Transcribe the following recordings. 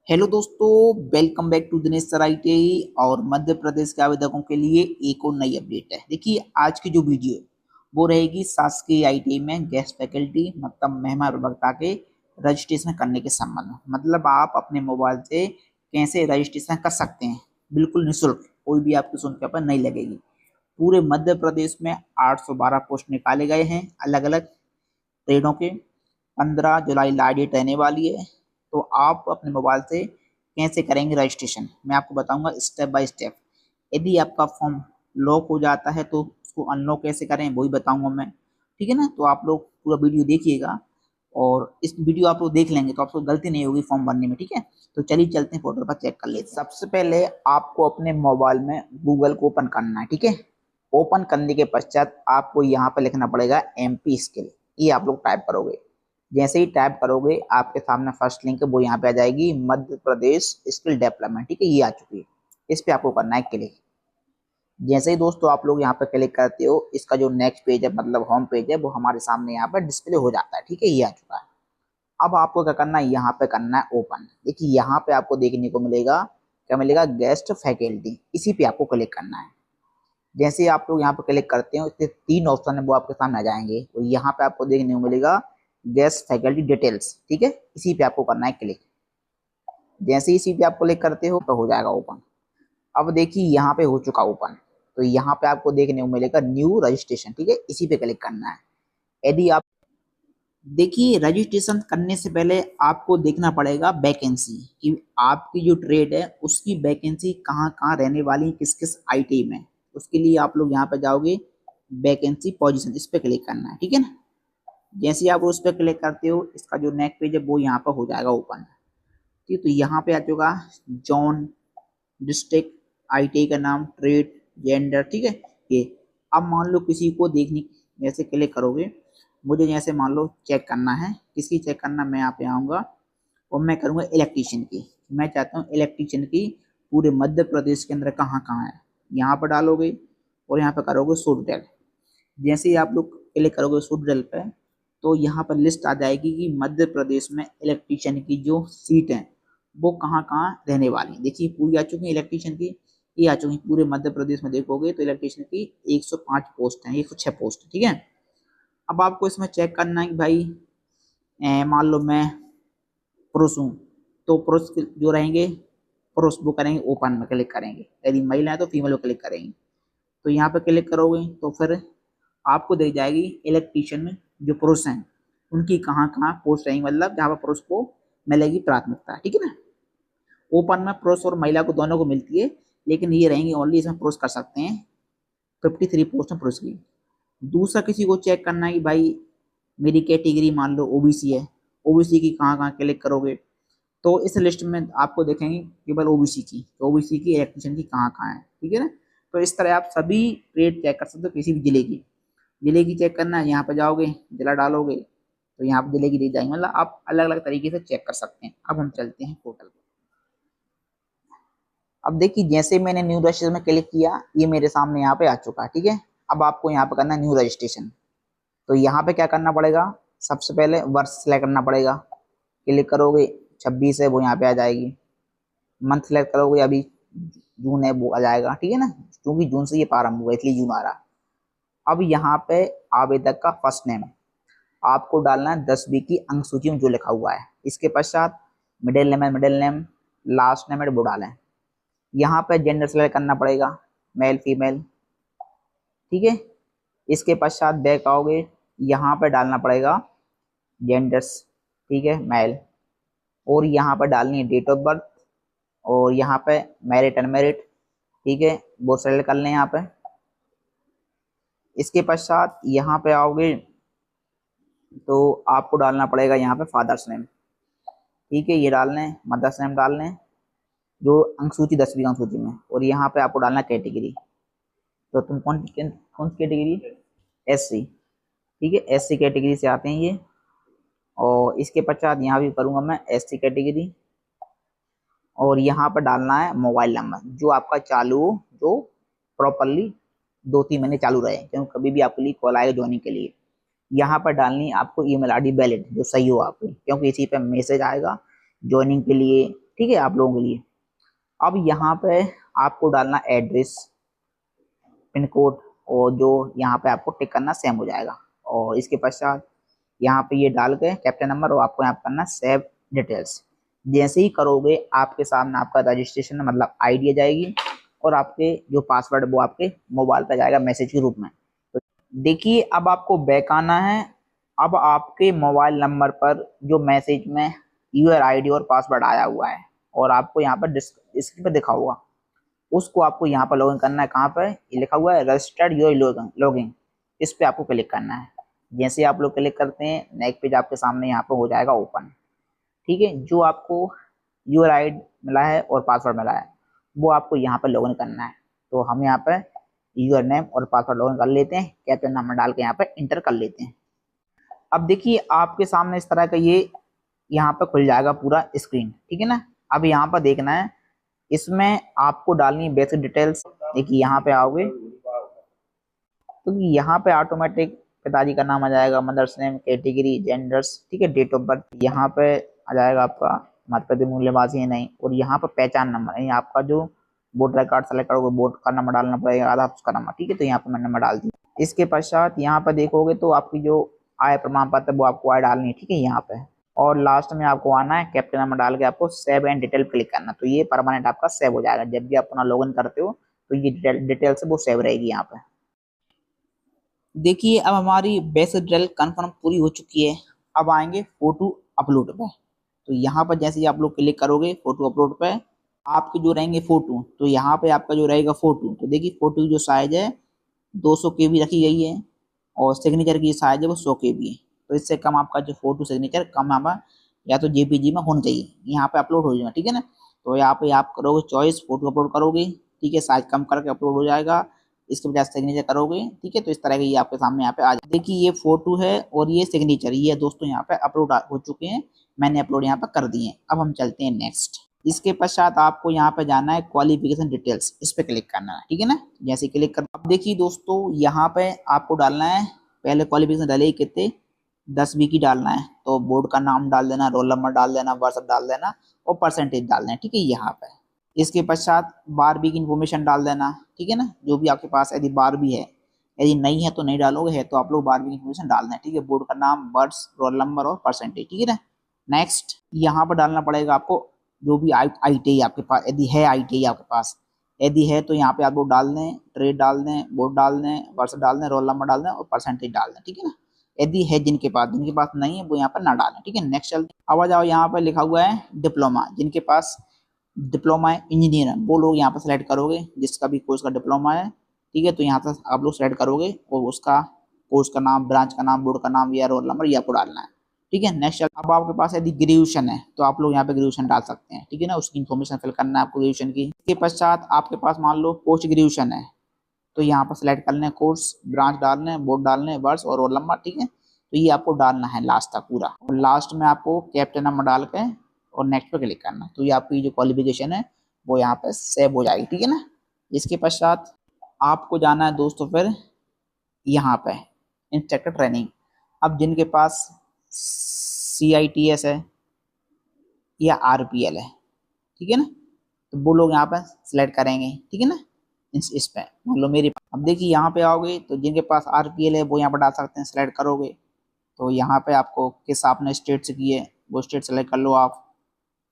Hello दोस्तों, welcome back to Dinesh sir ITI। और मध्य प्रदेश के आवेदकों के लिए एक और नई अपडेट है। देखिए, आज की जो वीडियो है वो रहेगी शासकीय ITI में गेस्ट फैकल्टी मतलब मेहमान प्रवक्ता के रजिस्ट्रेशन करने के संबंध में। मतलब आप अपने मोबाइल से कैसे रजिस्ट्रेशन कर सकते हैं, बिल्कुल निःशुल्क, कोई भी आपकी शुल्क पर नहीं लगेगी। पूरे मध्य प्रदेश में 812 पोस्ट निकाले गए हैं अलग अलग ट्रेडों के। 15 जुलाई लास्ट डेट रहने वाली है। तो आप अपने मोबाइल से कैसे करेंगे रजिस्ट्रेशन, मैं आपको बताऊंगा स्टेप बाय स्टेप। यदि आपका फॉर्म लॉक हो जाता है तो उसको अनलॉक कैसे करें वही बताऊंगा मैं। ठीक है ना, तो आप लोग पूरा वीडियो देखिएगा और इस वीडियो आप लोग देख लेंगे तो आपको गलती नहीं होगी फॉर्म भरने में। ठीक है, तो चलिए चलते हैं, पोर्टल पर चेक कर लेते हैं। सबसे पहले आपको अपने मोबाइल में गूगल को ओपन करना है। ठीक है, ओपन करने के पश्चात आपको यहाँ पर लिखना पड़ेगा MP स्किल। ये आप लोग टाइप करोगे। जैसे ही टाइप करोगे आपके सामने फर्स्ट लिंक है वो यहाँ पे आ जाएगी, मध्य प्रदेश स्किल डेवलपमेंट। ठीक है, ये आ चुकी है। इस पे आपको करना है क्लिक। जैसे ही दोस्तों आप लोग यहाँ पे क्लिक करते हो, इसका जो नेक्स्ट पेज है मतलब होम पेज है वो हमारे सामने यहाँ पर डिस्प्ले हो जाता है। ठीक है, ये आ चुका है। अब आपको क्या करना है, यहाँ पे करना है ओपन। देखिए यहाँ पे आपको देखने को मिलेगा, क्या मिलेगा, गेस्ट फैकल्टी। इसी पे आपको क्लिक करना है। जैसे ही आप लोग यहाँ पे क्लिक करते हो, इसके 3 ऑप्शन है वो आपके सामने आ जाएंगे। तो यहाँ पे आपको देखने को मिलेगा गेस्ट फैकल्टी डिटेल्स। ठीक है, इसी पे आपको करना है क्लिक। जैसे ही इसी पे आप क्लिक करते हो तो हो जाएगा ओपन। अब देखिए यहाँ पे हो चुका ओपन। तो यहाँ पे आपको देखने को मिलेगा न्यू रजिस्ट्रेशन। ठीक है, इसी पे क्लिक करना है। यदि आप देखिए, रजिस्ट्रेशन करने से पहले आपको देखना पड़ेगा वैकेंसी कि आपकी जो ट्रेड है उसकी वैकेंसी कहाँ कहाँ रहने वाली, किस किस ITI में। उसके लिए आप लोग यहाँ पे जाओगे, वैकेंसी पोजीशन, इस पे क्लिक करना है। ठीक है ना, जैसे ही आप उस पर क्लिक करते हो इसका जो नेक्स्ट पेज है वो यहाँ पर हो जाएगा ओपन। ठीक है, तो यहाँ पे आ चुका जॉन, डिस्ट्रिक्ट, ITI का नाम, ट्रेड, जेंडर। ठीक है, ये अब मान लो किसी को देखने, जैसे क्लिक करोगे, मुझे जैसे मान लो चेक करना है, किसकी चेक करना, मैं यहाँ पे आऊँगा और मैं करूँगा इलेक्ट्रीशियन की। मैं चाहता हूँ इलेक्ट्रीशियन की पूरे मध्य प्रदेश के अंदर कहाँ कहाँ है, यहाँ पर डालोगे और यहाँ पर करोगे शो डिटेल। जैसे ही आप लोग क्लिक करोगे शो डिटेल पे तो यहाँ पर लिस्ट आ जाएगी कि मध्य प्रदेश में इलेक्ट्रीशियन की जो सीट है वो कहाँ कहाँ रहने वाली। देखिए पूरी आ चुकी है इलेक्ट्रीशियन की, ये आ चुकी है पूरे मध्य प्रदेश में। देखोगे तो इलेक्ट्रीशियन की 105 पोस्ट हैं, 106 पोस्ट। ठीक है, अब आपको इसमें चेक करना है कि भाई मान लो मैं पुरुष हूँ तो पुरुष जो रहेंगे, पुरुष वो करेंगे ओपन में क्लिक करेंगे। यदि महिला है तो फीमेल को क्लिक करेंगे। तो यहाँ पे क्लिक करोगे तो फिर आपको दे जाएगी इलेक्ट्रीशियन में जो पुरुष हैं उनकी कहाँ कहाँ पोस्ट रहेंगी, मतलब जहाँ पर पुरुष को मिलेगी प्राथमिकता। ठीक है ना, ओपन में पुरुष और महिला को दोनों को मिलती है, लेकिन ये रहेंगी ओनली, इसमें पुरुष कर सकते हैं। 53 पोस्ट है पुरुष की। दूसरा किसी को चेक करना है कि भाई मेरी कैटेगरी मान लो OBC है, OBC की कहाँ कहाँ क्लिक करोगे तो इस लिस्ट में आपको देखेंगे केवल OBC की, तो OBC की इलेक्ट्रीशियन की कहाँ कहाँ है। ठीक है ना, तो इस तरह आप सभी ट्रेड चेक कर सकते हो किसी भी जिले की चेक करना है, यहाँ पे जाओगे जिला डालोगे तो यहाँ पे जिले की दे जाएंगे। मतलब आप अलग अलग तरीके से चेक कर सकते हैं। अब हम चलते हैं पोर्टल पे। अब देखिए जैसे मैंने न्यू रजिस्ट्रेशन में क्लिक किया, ये मेरे सामने यहाँ पे आ चुका है। ठीक है, अब आपको यहाँ पे करना है न्यू रजिस्ट्रेशन। तो यहाँ पे क्या करना पड़ेगा, सबसे पहले वर्ष सेलेक्ट करना पड़ेगा। क्लिक करोगे 26 है वो यहाँ पे आ जाएगी। मंथ सेलेक्ट करोगे, अभी जून है वो आ जाएगा। ठीक है ना, क्योंकि जून से ये प्रारंभ हुआ इसलिए जून आ रहा। अब यहाँ पे आवेदक का फर्स्ट नेम आपको डालना है 10वीं की अंक सूची में जो लिखा हुआ है। इसके पश्चात मिडिल नेम है मिडिल नेम, लास्ट नेम है वो डालें। यहाँ पे जेंडर सेलेक्ट करना पड़ेगा, मेल फीमेल। ठीक है, इसके पश्चात बैक आओगे, यहाँ पे डालना पड़ेगा जेंडर्स। ठीक है, मेल, और यहाँ पर डालनी है डेट ऑफ बर्थ, और यहाँ पे मैरिट अनमैरिड। ठीक है, वो सेलेक्ट कर लें यहाँ पे। इसके पश्चात यहाँ पे आओगे तो आपको डालना पड़ेगा यहाँ पे फादर्स नेम। ठीक है, ये डालना है, मदर्स नेम डालना है जो अंक सूची 10वीं अंक सूची में, और यहाँ पे आपको डालना कैटेगरी। तो तुम कौन कौन सी कैटेगरी, SC। ठीक है, SC कैटेगरी से आते हैं ये। और इसके पश्चात यहाँ भी करूँगा मैं SC कैटेगरी, और यहाँ पर डालना है मोबाइल नंबर जो आपका चालू हो, जो प्रॉपरली 2-3 महीने चालू रहे, क्योंकि कभी भी आपके लिए कॉल आएगा ज्वाइनिंग के लिए। यहाँ पर डालनी है आपको ईमेल ID वैलिड जो सही हो आपकी, क्योंकि इसी पे मैसेज आएगा ज्वाइनिंग के लिए ठीक है, आप लोगों के लिए। अब यहाँ पे आपको डालना एड्रेस, पिन कोड, और जो यहाँ पे आपको टिक करना सेम हो जाएगा। और इसके पश्चात यहाँ पे ये डाल के कैप्चर नंबर, और आपको यहाँ पे करना सेव डिटेल्स। जैसे ही करोगे आपके सामने आपका रजिस्ट्रेशन मतलब आईडी आ जाएगी, और आपके जो पासवर्ड वो आपके मोबाइल पे जाएगा मैसेज के रूप में। तो देखिए अब आपको बैक आना है। अब आपके मोबाइल नंबर पर जो मैसेज में यूजर आईडी और पासवर्ड आया हुआ है, और आपको यहाँ पर स्क्रीन पर दिखा हुआ, उसको आपको यहाँ पर लॉगिन करना है। कहाँ पर ये लिखा हुआ है रजिस्टर्ड योर लॉगिन, इस पे आपको क्लिक करना है। जैसे आप लोग क्लिक करते हैं नेक्स्ट पेज आपके सामने यहाँ पर हो जाएगा ओपन। ठीक है, जो आपको यूआर आईडी मिला है और पासवर्ड मिला है वो आपको यहाँ पर लॉगिन करना है। तो हम यहाँ पर यूजर नेम और पासवर्ड लॉगिन कर लेते हैं, कैप्चर नंबर डाल के यहाँ पर इंटर कर लेते हैं। अब देखिए आपके सामने इस तरह का ये यहाँ पर खुल जाएगा पूरा स्क्रीन। ठीक है ना, अब यहाँ पर देखना है, इसमें आपको डालनी है बेसिक डिटेल्स। देखिए यहाँ पे आओगे तो यहाँ पे ऑटोमेटिक पिताजी का नाम आ जाएगा, मदर्स नेम, कैटेगरी, जेंडर्स, ठीक है, डेट ऑफ बर्थ यहाँ पे आ जाएगा आपका मध्य प्रदेश मूल निवासी है नहीं, और यहाँ पर पहचान नंबर यानी आपका जो वोटर कार्ड सेलेक्ट करोगे वोट का नंबर डालना पड़ेगा, आधार उसका नंबर। ठीक है, तो यहाँ पे मैंने नंबर डाल दिया। इसके पश्चात यहाँ पर देखोगे तो आपकी जो आय प्रमाण पत्र वो आपको आय डालनी है। ठीक है, यहाँ पे और लास्ट में आपको आना है, कैप्चर नंबर डाल के आपको सेव एंड डिटेल क्लिक करना। तो ये परमानेंट आपका सेव हो जाएगा। जब भी आप अपना लॉगिन करते हो तो ये डिटेल्स वो सेव रहेगी यहाँ पे। देखिए अब हमारी बेसिक डिटेल कंफर्म पूरी हो चुकी है। अब आएंगे फोटो अपलोड पे। तो यहाँ पर जैसे ही आप लोग क्लिक करोगे फोटो अपलोड पे, आपके जो रहेंगे फोटो, तो यहाँ पे आपका जो रहेगा फोटो, तो देखिए फोटो की जो साइज है 200 KB रखी गई है, और सिग्नेचर की साइज है वो 100 KB है। तो इससे कम आपका जो फोटो सिग्नेचर कम हमारा या तो JPG में होना चाहिए, यहाँ पे अपलोड हो जाएगा। ठीक है ना, तो यहाँ पे आप करोगे चॉइस, फोटो अपलोड करोगे, ठीक है, साइज कम करके अपलोड हो जाएगा। इसके बजाय सिग्नेचर करोगे, ठीक है, तो इस तरह के ये आपके सामने यहाँ पे आ जाए। देखिए ये फोटो है और ये सिग्नेचर, ये दोस्तों यहाँ पे अपलोड हो चुके हैं, मैंने अपलोड यहाँ पे कर दिए हैं। अब हम चलते हैं नेक्स्ट। इसके पश्चात आपको यहाँ पे जाना है क्वालिफिकेशन डिटेल्स, इस पे क्लिक करना है। ठीक है ना, जैसे क्लिक कर, अब देखिए दोस्तों यहाँ पे आपको डालना है, पहले क्वालिफिकेशन डाले कितने 10वीं की डालना है, तो बोर्ड का नाम डाल देना, रोल नंबर डाल देना, वर्ष डाल देना, और परसेंटेज डाल देना। ठीक है, यहाँ पे इसके पश्चात 12वीं की इन्फॉर्मेशन डाल देना। ठीक है ना, जो भी आपके पास, यदि 12वीं है, यदि नहीं है तो नहीं डालोगे, है तो आप लोग 12वीं की इन्फॉर्मेशन डाल दें। ठीक है, बोर्ड का नाम, वर्ष, रोल नंबर और परसेंटेज। ठीक है ना, नेक्स्ट यहाँ पर डालना पड़ेगा आपको जो भी ITI आपके पास, यदि है ITI आपके पास, यदि है तो यहाँ पे आप लोग डाल दें, ट्रेड डाल दें, बोर्ड डाल दें, वर्ष डाल दें, रोल नंबर डाल दें और परसेंटेज डाल दें। ठीक है ना, यदि है जिनके पास नहीं है वो यहाँ पर ना डालें। ठीक है, नेक्स्ट चलते। अब आ जाओ, यहाँ पर लिखा हुआ है डिप्लोमा, जिनके पास डिप्लोमा इंजीनियर है वो लोग यहाँ पर सेलेक्ट करोगे, जिसका भी कोर्स का डिप्लोमा है। ठीक है, तो यहाँ पर आप लोग सेलेक्ट करोगे और उसका कोर्स का नाम, ब्रांच का नाम, बोर्ड का नाम या रोल नंबर ये आपको डालना है। ठीक है, नेक्स्ट। अब आपके पास यदि ग्रेजुएशन है तो आप लोग यहाँ पे ग्रेजुएशन डाल सकते हैं। ठीक है ना, उसकी इन्फॉर्मेशन फिल करना है आपको ग्रेजुएशन की। इसके पश्चात आपके पास मान लो पोस्ट ग्रेजुएशन है, तो यहाँ पर सिलेक्ट करना है कोर्स, ब्रांच डालना है, बोर्ड डालना है, वर्ष और रोल नंबर। ठीक है, तो ये आपको डालना है लास्ट तक पूरा, और लास्ट में आपको कैप्चर नंबर डाल के और नेक्स्ट पे क्लिक करना है। तो ये आपकी जो क्वालिफिकेशन है वो यहाँ पे सेव हो जाएगी। ठीक है ना, इसके पश्चात आपको जाना है दोस्तों फिर यहाँ पे इंस्ट्रक्टर ट्रेनिंग। अब जिनके पास CITS है या RPL है, ठीक है ना, तो वो लोग यहाँ पे सिलेक्ट करेंगे। ठीक है ना, इस पे मान लो मेरे, अब देखिए यहाँ पे आओगे तो जिनके पास RPL है वो यहाँ पर डाल सकते हैं, सिलेक्ट करोगे तो यहाँ पे आपको किस आपने स्टेट से की है वो स्टेट सेलेक्ट कर लो आप।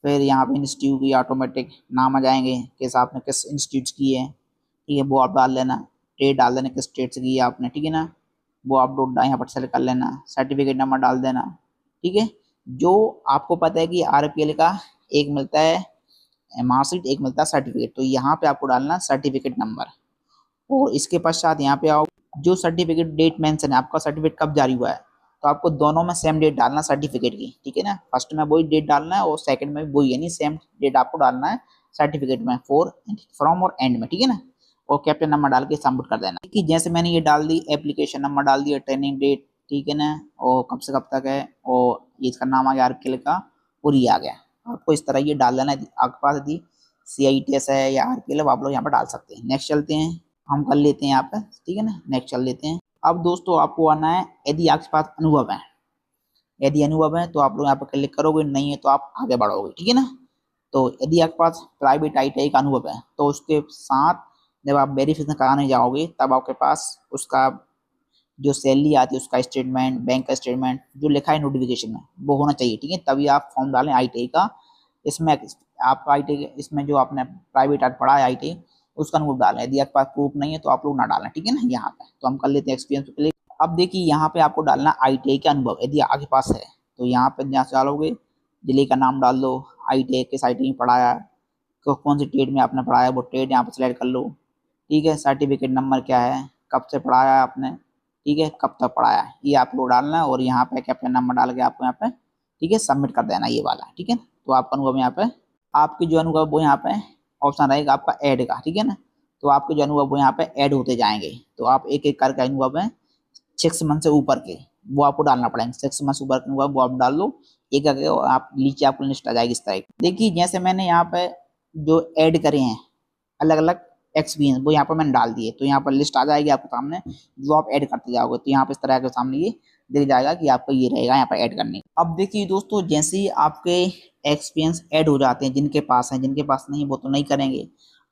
फिर यहाँ पे इंस्टीट्यूट की ऑटोमेटिक नाम आ जाएंगे, किस आपने किस इंस्टीट्यूट की है, ठीक है, वो आप डाल लेना। स्टेट डाल देना किस स्टेट से की है आपने, ठीक है ना, वो आप लोग यहाँ पर सेलेक्ट कर लेना। सर्टिफिकेट नंबर डाल देना। ठीक है, जो आपको पता है कि RPL का एक मिलता है मार्कशीट, एक मिलता है सर्टिफिकेट, तो यहाँ पे आपको डालना सर्टिफिकेट नंबर। और इसके पश्चात यहाँ पे आओ, जो सर्टिफिकेट डेट मेंशन है, आपका सर्टिफिकेट कब जारी हुआ है, तो आपको दोनों में सेम डेट डालना सर्टिफिकेट की। ठीक है ना, फर्स्ट में वही डेट डालना है और सेकंड में भी वही, यानी सेम डेट आपको डालना है सर्टिफिकेट में, फॉर, फ्रॉम और एंड में। ठीक है ना, और कैप्चर नंबर डाल के सबमिट कर देना। कि जैसे मैंने ये डाल दी, एप्लीकेशन नंबर डाल दिया, ट्रेनिंग डेट, ठीक है ना, और कब से कब तक है, और ये इसका नाम आ गया RPL का, और ये आ गया। आपको इस तरह ये डाल देना है। आपके पास यदि CITS है या RPL है आप लोग यहाँ पर डाल सकते हैं। नेक्स्ट चलते हैं, हम कर लेते हैं यहाँ पे। ठीक है ना, नेक्स्ट चल लेते हैं। अब दोस्तों आपको आना है, यदि आपके पास अनुभव है, यदि अनुभव है तो आप लोग यहाँ पर क्लिक करोगे, नहीं है तो आप आगे बढ़ोगे। ठीक है ना, तो यदि आपके पास प्राइवेट आईटीआई का अनुभव है तो उसके साथ जब आप वेरिफिकेशन कराने जाओगे तब आपके पास उसका जो सैलरी आती है उसका स्टेटमेंट, बैंक का स्टेटमेंट जो लिखा है नोटिफिकेशन में वो होना चाहिए, ठीक है। तभी आप फॉर्म डालें आईटीआई का। इसमें आप आईटीआई इसमें जो आपने प्राइवेट आर्ट पढ़ा है आईटीआई उसका अनुभव डालें। यदि आपके पास प्रूफ नहीं है तो आप लोग ना डालें, ठीक है ना। यहाँ पे तो हम कर लेते हैं एक्सपीरियंस पे क्लिक। अब देखिए यहाँ पे आपको डालना आईटीआई का अनुभव यदि आपके पास है तो यहाँ पे जहाँ से डालोगे जिले का नाम डाल दो, आईटीआई किस आईटीआई में पढ़ाया, कौन सी ट्रेड में आपने पढ़ाया वो ट्रेड यहाँ पे सिलेक्ट कर लो, ठीक है। सर्टिफिकेट नंबर क्या है, कब से पढ़ाया है आपने, ठीक है, कब तक पढ़ाया है, ये आप लोग डालना है। और यहाँ पे कैप्टन नंबर डाल के आपको यहाँ पे, ठीक है, सबमिट कर देना ये वाला, ठीक है। तो आपका अनुभव यहाँ पे, आपके जो अनुभव वो यहाँ पे ऑप्शन रहेगा आपका ऐड का, ठीक है ना। तो आपके जो अनुभव वो यहाँ पे ऐड होते जाएंगे। तो आप एक एक करके अनुभव है 6 मंथ से ऊपर के वो आपको डालना पड़ेंगे। 6 मंथ से ऊपर के अनुभव वो आप डाल दो एक करके, आप नीचे आपको लिस्ट आ जाएगी इस तरह की। देखिए जैसे मैंने यहाँ पे जो ऐड करे हैं अलग अलग एक्सपीरियंस वो यहाँ पर मैंने डाल दिए, तो यहाँ पर लिस्ट आ जाएगी आपके सामने जो आप ऐड करते जाओगे। तो यहाँ पे इस तरह के सामने ये दिख जाएगा कि आपको ये रहेगा यहाँ पर ऐड करने। अब देखिए दोस्तों जैसे ही आपके एक्सपीरियंस ऐड हो जाते हैं, जिनके पास हैं, जिनके पास नहीं वो तो नहीं करेंगे।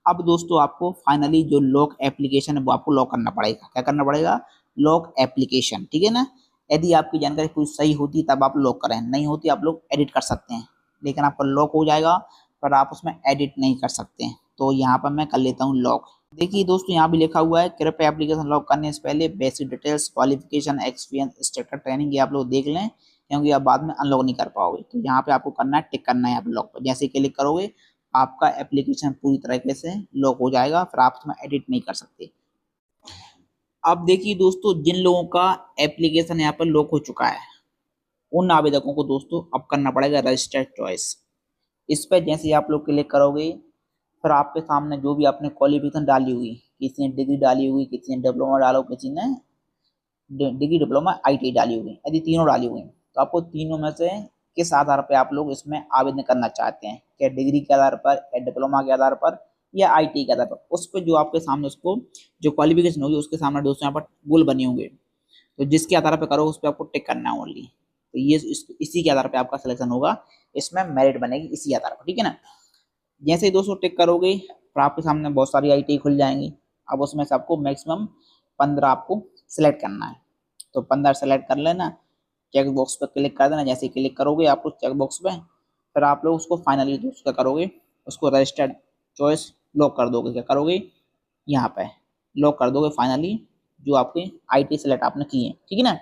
अब दोस्तों आपको फाइनली जो लॉक एप्लीकेशन है वो आपको लॉक करना पड़ेगा। क्या करना पड़ेगा? लॉक एप्लीकेशन, ठीक है ना। यदि आपकी जानकारी कुछ सही होती तब आप लॉक करें, नहीं होती आप लोग एडिट कर सकते हैं, लेकिन आपका लॉक हो जाएगा पर आप उसमें एडिट नहीं कर सकते हैं। तो यहाँ पर मैं कर लेता हूँ लॉक। देखिए दोस्तों यहाँ भी लिखा हुआ है कृपया एप्लीकेशन लॉक करने से पहले basic details, qualification, experience, instructor training ये आप लोग देख लें, क्योंकि आप बाद में अनलॉक नहीं कर पाओगे। तो यहाँ पे आपको करना है टिक करना है यहाँ पे लॉक पर। जैसे क्लिक करोगे आपका एप्लीकेशन पूरी तरीके से लॉक हो जाएगा, फिर आप उसमें एडिट नहीं कर सकते। अब देखिए दोस्तों जिन लोगों का एप्लीकेशन यहाँ पर लॉक हो चुका है उन आवेदकों को दोस्तों अब करना पड़ेगा रजिस्टर्ड चॉइस। इस पर जैसे ही आप लोग क्लिक करोगे फिर आपके सामने जो भी आपने क्वालिफिकेशन डाली हुई, किसी ने डिग्री डाली हुई, किसी ने डिप्लोमा डाला, किसी ने डिग्री डिप्लोमा आईटीआई डाली हुई, यदि तीनों डाली हुई तो आपको तीनों में से किस आधार पर आप लोग इसमें आवेदन करना चाहते हैं, क्या डिग्री के आधार पर या डिप्लोमा के आधार पर या आईटीआई के आधार पर। उस पर जो आपके सामने उसको जो क्वालिफिकेशन होगी उसके सामने दोस्तों यहाँ पर गोल बने होंगे, तो जिसके आधार पर करो उस पर आपको टिक करना है ओनली। तो ये इसी के आधार पर आपका सिलेक्शन होगा, इसमें मेरिट बनेगी इसी आधार पर, ठीक है ना। जैसे ही दोस्तों टिक करोगे फिर आपके सामने बहुत सारी आईटीआई खुल जाएंगी। अब उसमें से आपको मैक्सिमम 15 आपको सिलेक्ट करना है, तो 15 सेलेक्ट कर लेना, चेक बॉक्स पर क्लिक कर देना। जैसे ही क्लिक करोगे आप लोग चेक बॉक्स पे, फिर आप लोग उसको फाइनली क्या करोगे, उसको रजिस्टर्ड चॉइस लॉक कर दोगे। क्या करोगे, यहाँ पे लॉक कर दोगे फाइनली जो आपके आईटी सेलेक्ट आपने किए हैं, ठीक है ना।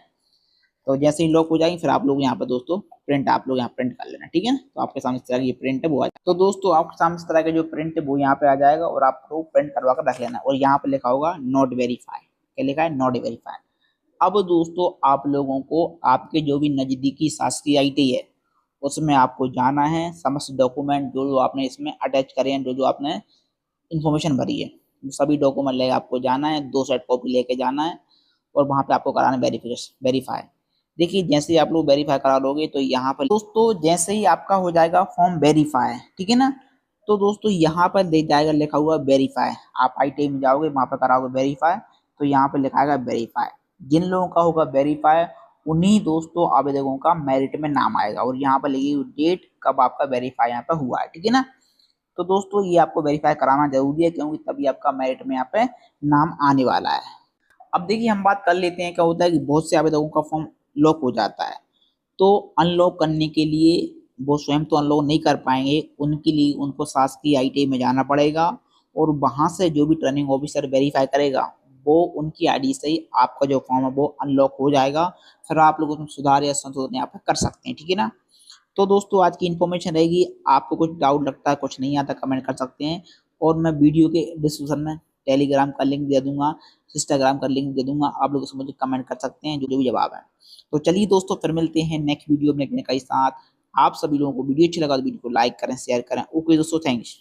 तो जैसे ही लॉक हो जाएंगे फिर आप लोग यहाँ पे दोस्तों प्रिंट आप लोग यहाँ प्रिंट कर लेना, ठीक है ना। तो आपके सामने इस तरह की ये प्रिंट है वो आ जाएगा। तो दोस्तों आपके सामने इस तरह का जो प्रिंट है वो यहाँ पे आ जाएगा और आपको प्रिंट करवा कर रख लेना। और यहाँ पे लिखा होगा नॉट वेरीफाई, क्या लिखा है? Not verify. अब दोस्तों आप लोगों को आपके जो भी नजदीकी शासकीय आईटी है उसमें आपको जाना है, समस्त डॉक्यूमेंट जो जो आपने इसमें अटैच करे हैं, जो जो आपने इन्फॉर्मेशन भरी है सभी डॉक्यूमेंट लेकर आपको जाना है, 2 सेट कॉपी लेके जाना है और वहाँ पे आपको कराना है वेरीफाई। देखिए जैसे ही आप लोग वेरीफाई करा लोगे तो यहाँ पर दोस्तों जैसे ही आपका हो जाएगा फॉर्म वेरीफाई, ठीक है ना, तो दोस्तों यहाँ पर दे जाएगा लिखा हुआ वेरीफाई। आप आईटीआई में जाओगे वहाँ पर कराओगे वेरीफाई, तो यहाँ पर लिखाएगा वेरीफाई। जिन लोगों का होगा वेरीफाई उन्हीं दोस्तों आवेदकों का मेरिट में नाम आएगा और यहाँ पर लिखी हुई डेट कब आपका वेरीफाई यहाँ पे हुआ है, ठीक है ना। तो दोस्तों ये आपको वेरीफाई कराना जरूरी है क्योंकि तभी आपका मेरिट में यहाँ पे नाम आने वाला है। अब देखिए हम बात कर लेते हैं क्या होता है कि बहुत से आवेदकों का फॉर्म लॉक हो जाता है, तो अनलॉक करने के लिए वो स्वयं तो अनलॉक नहीं कर पाएंगे, उनके लिए उनको शासकीय आईटीआई में जाना पड़ेगा और वहां से जो भी ट्रेनिंग ऑफिसर वेरीफाई करेगा वो उनकी आईडी से ही आपका जो फॉर्म है वो अनलॉक हो जाएगा। फिर आप लोग उसमें सुधार या संशोधन यहाँ पर कर सकते हैं, ठीक है ना। तो दोस्तों आज की इन्फॉर्मेशन रहेगी। आपको कुछ डाउट लगता है, कुछ नहीं आता, कमेंट कर सकते हैं और मैं वीडियो के डिस्क्रिप्शन में टेलीग्राम का लिंक दे दूंगा, इंस्टाग्राम का लिंक दे दूंगा, आप लोग उसमें मुझे कमेंट कर सकते हैं जो भी जवाब है। तो चलिए दोस्तों फिर मिलते हैं नेक्स्ट वीडियो में के साथ। आप सभी लोगों को वीडियो अच्छी लगा तो वीडियो को लाइक करें, शेयर करें। ओके दोस्तों, थैंक्स।